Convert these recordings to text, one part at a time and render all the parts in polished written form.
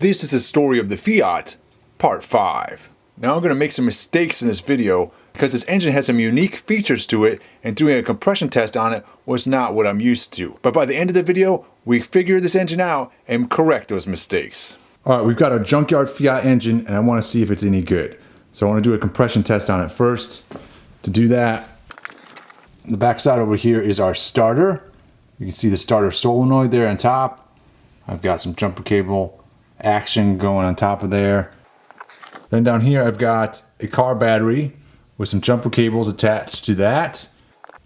This is the story of the Fiat, part 5. Now I'm going to make some mistakes in this video because this engine has some unique features to it, and doing a compression test on it was not what I'm used to. But by the end of the video, we figure this engine out and correct those mistakes. Alright, we've got our Junkyard Fiat engine and I want to see if it's any good. So I want to do a compression test on it first. To do that, the back side over here is our starter. You can see the starter solenoid there on top. I've got some jumper cable action going on top of there. Then down here I've got a car battery with some jumper cables attached to that.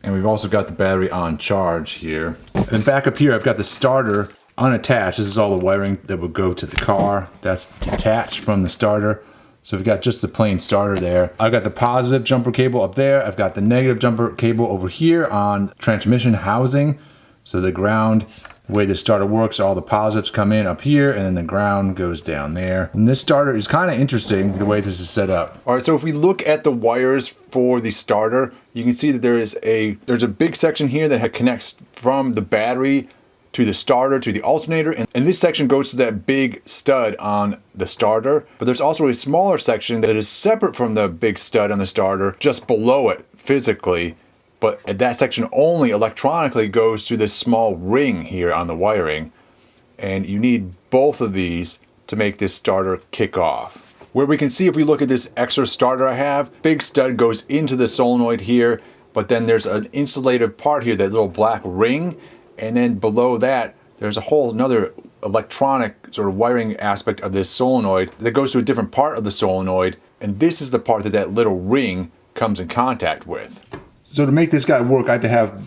And we've also got the battery on charge here. And back up here I've got the starter unattached. This is all the wiring that would go to the car. That's detached from the starter. So we've got just the plain starter there. I've got the positive jumper cable up there. I've got the negative jumper cable over here on the transmission housing. So the ground, the way the starter works, all the positives come in up here and then the ground goes down there. And this starter is kind of interesting the way this is set up. All right, so if we look at the wires for the starter, you can see that there's a big section here that connects from the battery to the starter to the alternator, and this section goes to that big stud on the starter. But there's also a smaller section that is separate from the big stud on the starter, just below it physically. But that section only electronically goes to this small ring here on the wiring. And you need both of these to make this starter kick off. Where we can see, if we look at this extra starter I have, big stud goes into the solenoid here, but then there's an insulative part here, that little black ring. And then below that, there's a whole another electronic sort of wiring aspect of this solenoid that goes to a different part of the solenoid. And this is the part that little ring comes in contact with. So to make this guy work, I have to have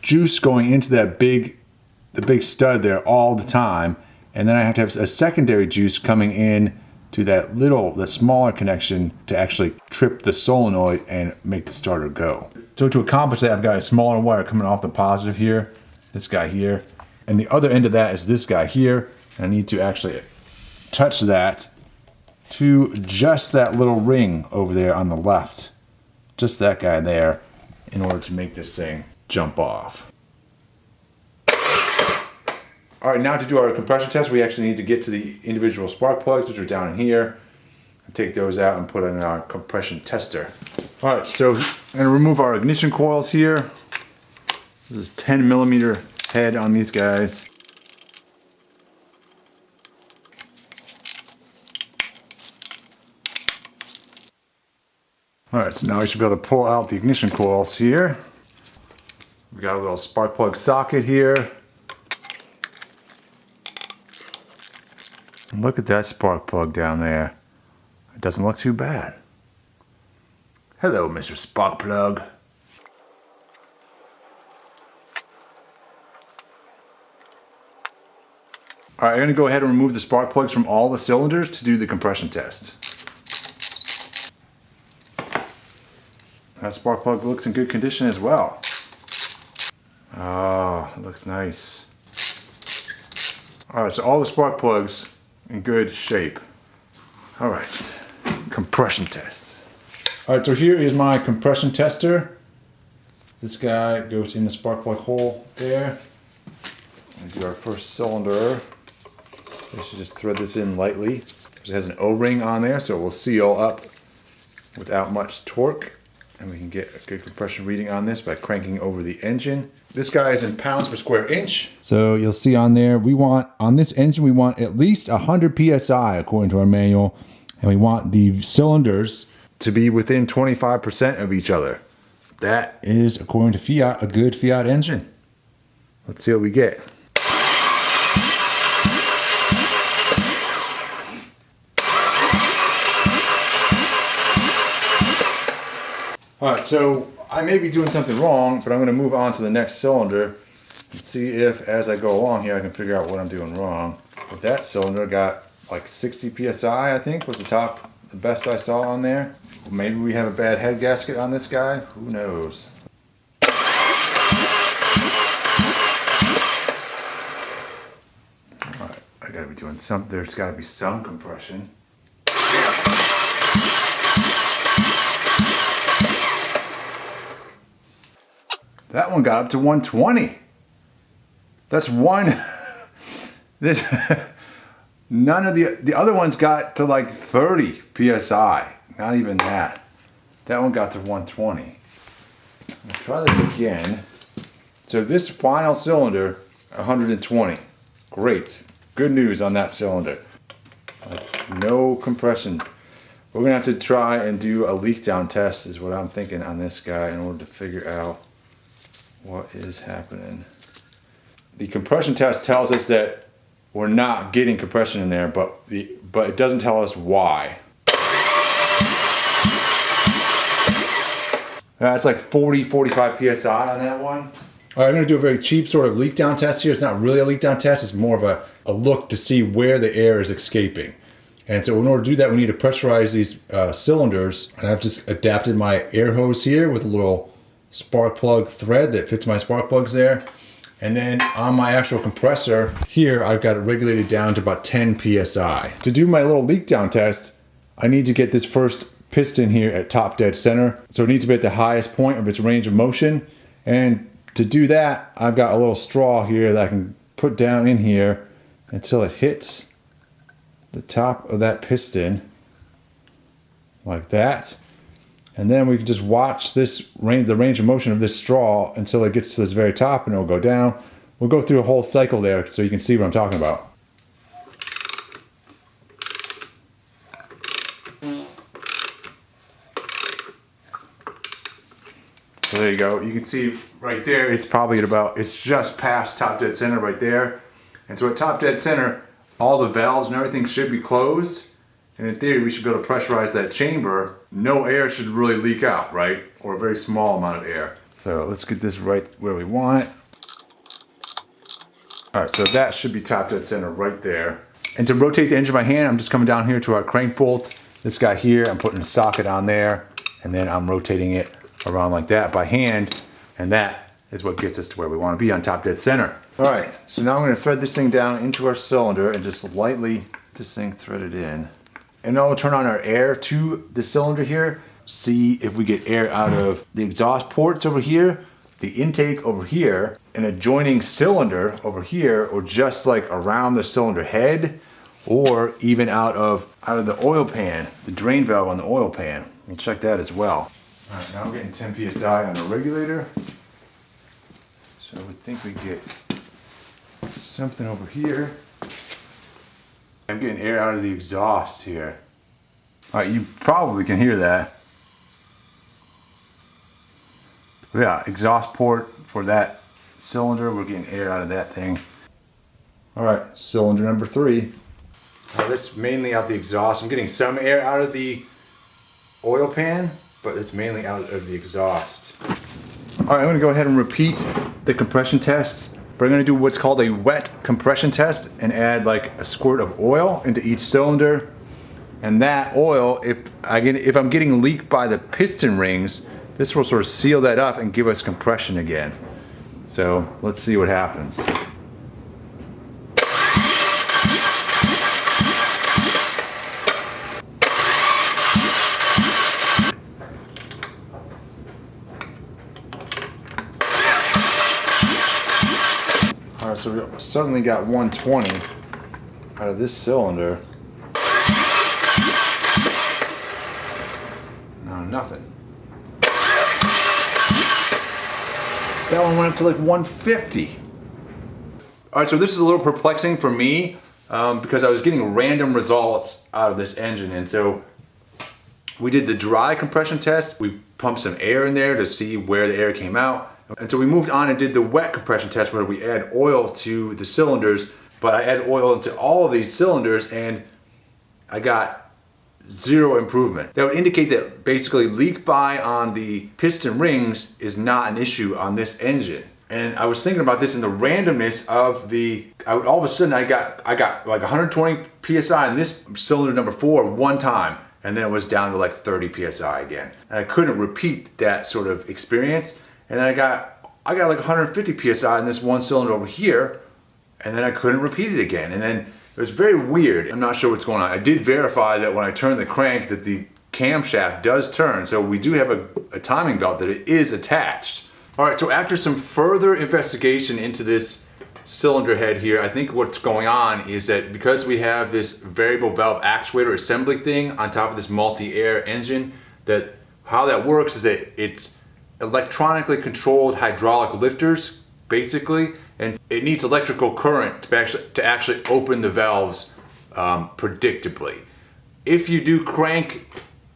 juice going into the big stud there all the time. And then I have to have a secondary juice coming in to the smaller connection to actually trip the solenoid and make the starter go. So to accomplish that, I've got a smaller wire coming off the positive here, this guy here. And the other end of that is this guy here. And I need to actually touch that to just that little ring over there on the left. Just that guy there, in order to make this thing jump off. All right, now to do our compression test, we actually need to get to the individual spark plugs, which are down in here, and take those out and put in our compression tester. All right, so I'm gonna remove our ignition coils here. This is 10mm head on these guys. Alright, so now we should be able to pull out the ignition coils here. We got a little spark plug socket here. And look at that spark plug down there. It doesn't look too bad. Hello, Mr. Spark Plug. Alright, I'm going to go ahead and remove the spark plugs from all the cylinders to do the compression test. That spark plug looks in good condition as well. Oh, it looks nice. Alright, so all the spark plugs in good shape. Alright, compression test. Alright, so here is my compression tester. This guy goes in the spark plug hole there. We do our first cylinder. We should just thread this in lightly. It has an O-ring on there, so it will seal up without much torque. And we can get a good compression reading on this by cranking over the engine. This guy is in pounds per square inch. So you'll see on there, on this engine, we want at least 100 PSI according to our manual. And we want the cylinders to be within 25% of each other. That is, according to Fiat, a good Fiat engine. Let's see what we get. Alright, so I may be doing something wrong, but I'm going to move on to the next cylinder and see if, as I go along here, I can figure out what I'm doing wrong. But that cylinder got like 60 PSI, I think, was the best I saw on there. Maybe we have a bad head gasket on this guy, who knows. Alright, I gotta be doing something, there's gotta be some compression. That one got up to 120. That's one. This None of the other ones got to like 30 PSI. Not even that. That one got to 120. I'll try this again. So this final cylinder, 120. Great. Good news on that cylinder. No compression. We're gonna have to try and do a leak down test is what I'm thinking on this guy in order to figure out what is happening. The compression test tells us that we're not getting compression in there, but it doesn't tell us why. It's like 40, 45 PSI on that one. All right, I'm gonna do a very cheap sort of leak down test here. It's not really a leak down test, it's more of a look to see where the air is escaping. And so in order to do that, we need to pressurize these cylinders. And I've just adapted my air hose here with a little spark plug thread that fits my spark plugs there. And then on my actual compressor here, I've got it regulated down to about 10 PSI. To do my little leak down test, I need to get this first piston here at top dead center. So it needs to be at the highest point of its range of motion. And to do that, I've got a little straw here that I can put down in here until it hits the top of that piston like that. And then we can just watch the range of motion of this straw until it gets to this very top and it'll go down. We'll go through a whole cycle there so you can see what I'm talking about. So there you go. You can see right there, it's probably at about, it's just past top dead center right there. And so at top dead center, all the valves and everything should be closed. And in theory, we should be able to pressurize that chamber. No air should really leak out, right? Or a very small amount of air. So let's get this right where we want it. All right, so that should be top dead center right there. And to rotate the engine by hand, I'm just coming down here to our crank bolt. This guy here, I'm putting a socket on there, and then I'm rotating it around like that by hand. And that is what gets us to where we want to be on top dead center. All right, so now I'm going to thread this thing down into our cylinder and just lightly get this thing threaded in. And now we'll turn on our air to the cylinder here. See if we get air out of the exhaust ports over here, the intake over here, an adjoining cylinder over here, or just like around the cylinder head, or even out of the oil pan, the drain valve on the oil pan. We'll check that as well. All right, now we're getting 10 PSI on the regulator. So we think we get something over here. I'm getting air out of the exhaust here. All right, you probably can hear that. Yeah, exhaust port for that cylinder. We're getting air out of that thing. All right, cylinder number 3. That's mainly out the exhaust. I'm getting some air out of the oil pan, but it's mainly out of the exhaust. All right, I'm gonna go ahead and repeat the compression test. But I'm gonna do what's called a wet compression test and add like a squirt of oil into each cylinder. And that oil, if I'm getting leaked by the piston rings, this will sort of seal that up and give us compression again. So let's see what happens. All right, so we suddenly got 120 out of this cylinder. No, nothing. That one went up to like 150. All right, so this is a little perplexing for me because I was getting random results out of this engine. And so we did the dry compression test. We pumped some air in there to see where the air came out. And so we moved on and did the wet compression test where we add oil to the cylinders, but I add oil into all of these cylinders and I got 0 improvement. That would indicate that basically leak by on the piston rings is not an issue on this engine. And I was thinking about this in the randomness of all of a sudden I got like 120 PSI in this cylinder number 4 one time, and then it was down to like 30 PSI again. And I couldn't repeat that sort of experience. And then I got like 150 PSI in this one cylinder over here, and then I couldn't repeat it again. And then it was very weird. I'm not sure what's going on. I did verify that when I turn the crank that the camshaft does turn, so we do have a timing belt that it is attached. All right, so after some further investigation into this cylinder head here, I think what's going on is that because we have this variable valve actuator assembly thing on top of this MultiAir engine, that how that works is that it's electronically controlled hydraulic lifters, basically, and it needs electrical current to actually open the valves predictably. If you do crank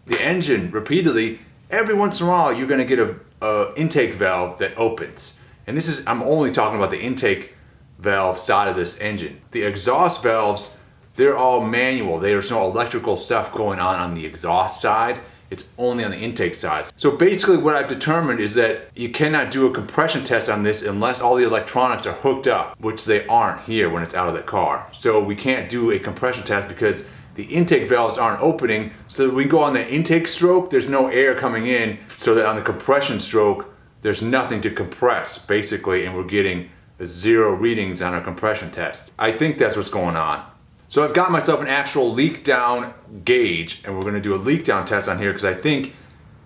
the engine repeatedly, every once in a while you're going to get a intake valve that opens. And this is, I'm only talking about the intake valve side of this engine. The exhaust valves, they're all manual. There's no electrical stuff going on the exhaust side. It's only on the intake side. So basically what I've determined is that you cannot do a compression test on this unless all the electronics are hooked up, which they aren't here when it's out of the car. So we can't do a compression test because the intake valves aren't opening. So we go on the intake stroke, there's no air coming in, so that on the compression stroke, there's nothing to compress, basically, and we're getting 0 readings on our compression test. I think that's what's going on. So I've got myself an actual leak down gauge, and we're gonna do a leak down test on here because I think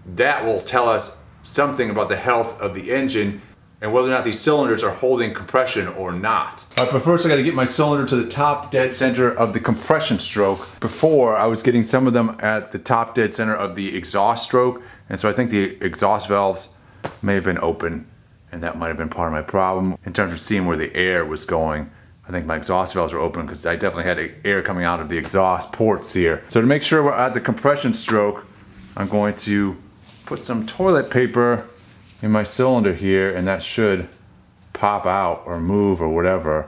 that will tell us something about the health of the engine and whether or not these cylinders are holding compression or not. All right, but first I gotta get my cylinder to the top dead center of the compression stroke. Before, I was getting some of them at the top dead center of the exhaust stroke, and so I think the exhaust valves may have been open, and that might have been part of my problem in terms of seeing where the air was going. I think my exhaust valves were open because I definitely had air coming out of the exhaust ports here. So to make sure we're at the compression stroke, I'm going to put some toilet paper in my cylinder here, and that should pop out or move or whatever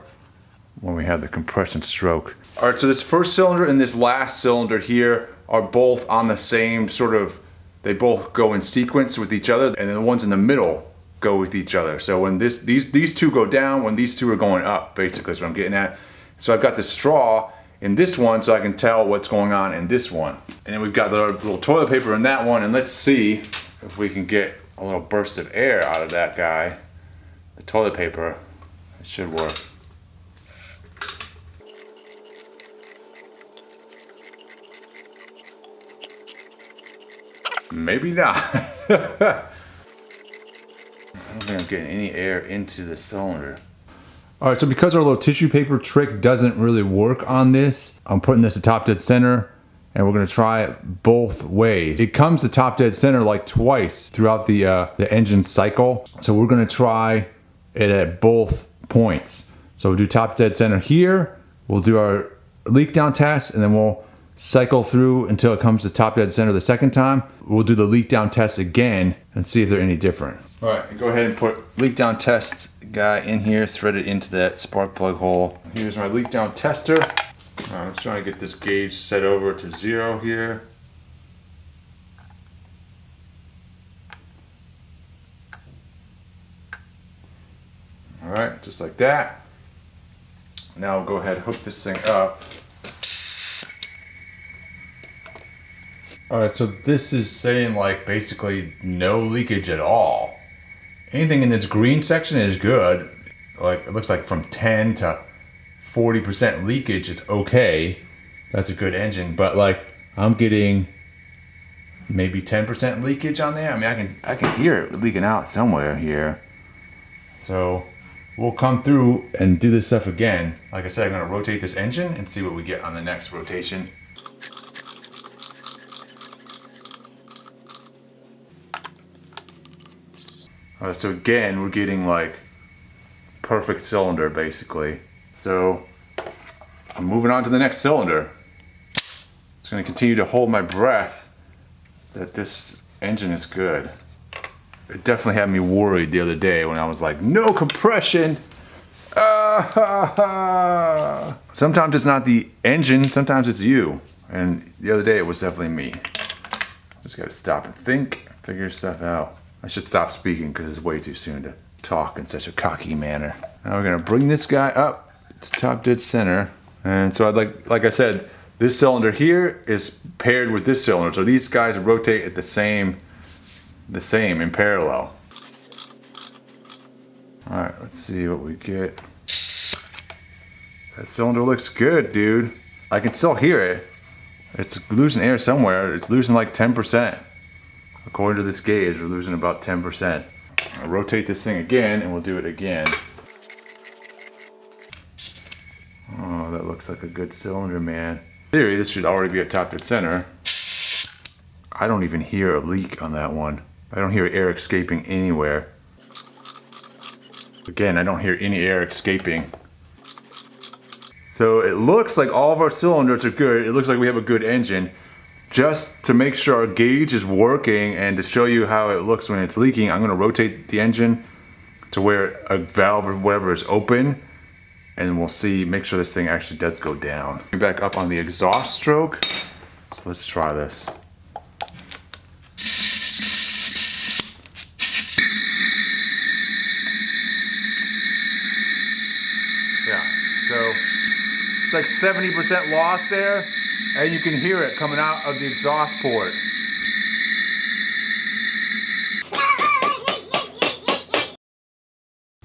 when we have the compression stroke. All right, so this first cylinder and this last cylinder here are both on the same sort of, they both go in sequence with each other, and then the ones in the middle go with each other. So when these two go down, when these two are going up, basically is what I'm getting at. So I've got the straw in this one so I can tell what's going on in this one. And then we've got the little toilet paper in that one, and let's see if we can get a little burst of air out of that guy. The toilet paper, it should work. Maybe not. I don't think I'm getting any air into the cylinder. All right, so because our little tissue paper trick doesn't really work on this, I'm putting this at top dead center, and we're gonna try it both ways. It comes to top dead center like twice throughout the engine cycle. So we're gonna try it at both points. So we'll do top dead center here, we'll do our leak down test, and then we'll cycle through until it comes to top dead center the second time. We'll do the leak down test again and see if they're any different. All right, go ahead and put leak down test guy in here, thread it into that spark plug hole. Here's my leak down tester. I'm just trying to get this gauge set over to 0 here. All right, just like that. Now we'll go ahead and hook this thing up. All right, so this is saying like basically no leakage at all. Anything in this green section is good. Like it looks like from 10 to 40% leakage is okay. That's a good engine, but like I'm getting maybe 10% leakage on there. I mean, I can hear it leaking out somewhere here. So we'll come through and do this stuff again. Like I said, I'm gonna rotate this engine and see what we get on the next rotation. All right, so again, we're getting like perfect cylinder basically. So I'm moving on to the next cylinder. It's gonna continue to hold my breath that this engine is good. It definitely had me worried the other day when I was like, no compression. Sometimes it's not the engine, sometimes it's you. And the other day it was definitely me. Just gotta stop and think, figure stuff out. I should stop speaking because it's way too soon to talk in such a cocky manner. Now we're gonna bring this guy up to top dead center. And so like I said, this cylinder here is paired with this cylinder. So these guys rotate at the same in parallel. All right, let's see what we get. That cylinder looks good, dude. I can still hear it. It's losing air somewhere. It's losing like 10%. According to this gauge, we're losing about 10%. I'll rotate this thing again and we'll do it again. Oh, that looks like a good cylinder, man. In theory, this should already be at top dead center. I don't even hear a leak on that one. I don't hear air escaping anywhere. Again, I don't hear any air escaping. So it looks like all of our cylinders are good. It looks like we have a good engine. Just to make sure our gauge is working and to show you how it looks when it's leaking, I'm gonna rotate the engine to where a valve or whatever is open, and we'll see, make sure this thing actually does go down. Back up on the exhaust stroke. So let's try this. Yeah, so it's like 70% loss there, and you can hear it coming out of the exhaust port.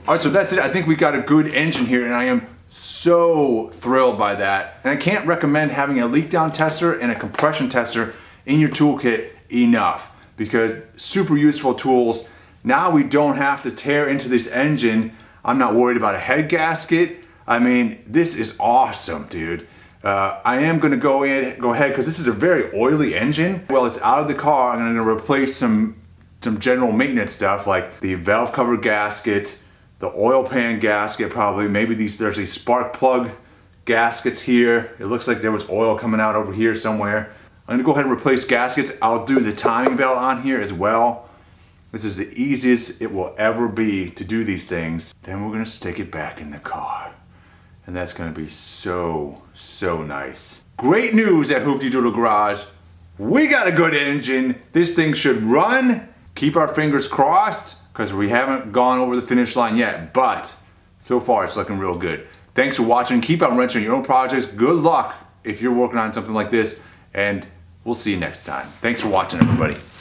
All right, so that's it. I think we got a good engine here, and I am so thrilled by that. And I can't recommend having a leak down tester and a compression tester in your toolkit enough, because super useful tools. Now we don't have to tear into this engine. I'm not worried about a head gasket. I mean, this is awesome, dude. I am gonna go ahead, because this is a very oily engine. Well, it's out of the car. I'm gonna replace some general maintenance stuff like the valve cover gasket, the oil pan gasket probably, maybe there's these spark plug gaskets here. It looks like there was oil coming out over here somewhere. I'm gonna go ahead and replace gaskets. I'll do the timing belt on here as well. This is the easiest it will ever be to do these things. Then we're gonna stick it back in the car. And that's gonna be so, so nice. Great news at Hoopty Doodle Garage. We got a good engine. This thing should run. Keep our fingers crossed, because we haven't gone over the finish line yet, but so far it's looking real good. Thanks for watching. Keep on wrenching your own projects. Good luck if you're working on something like this, and we'll see you next time. Thanks for watching, everybody.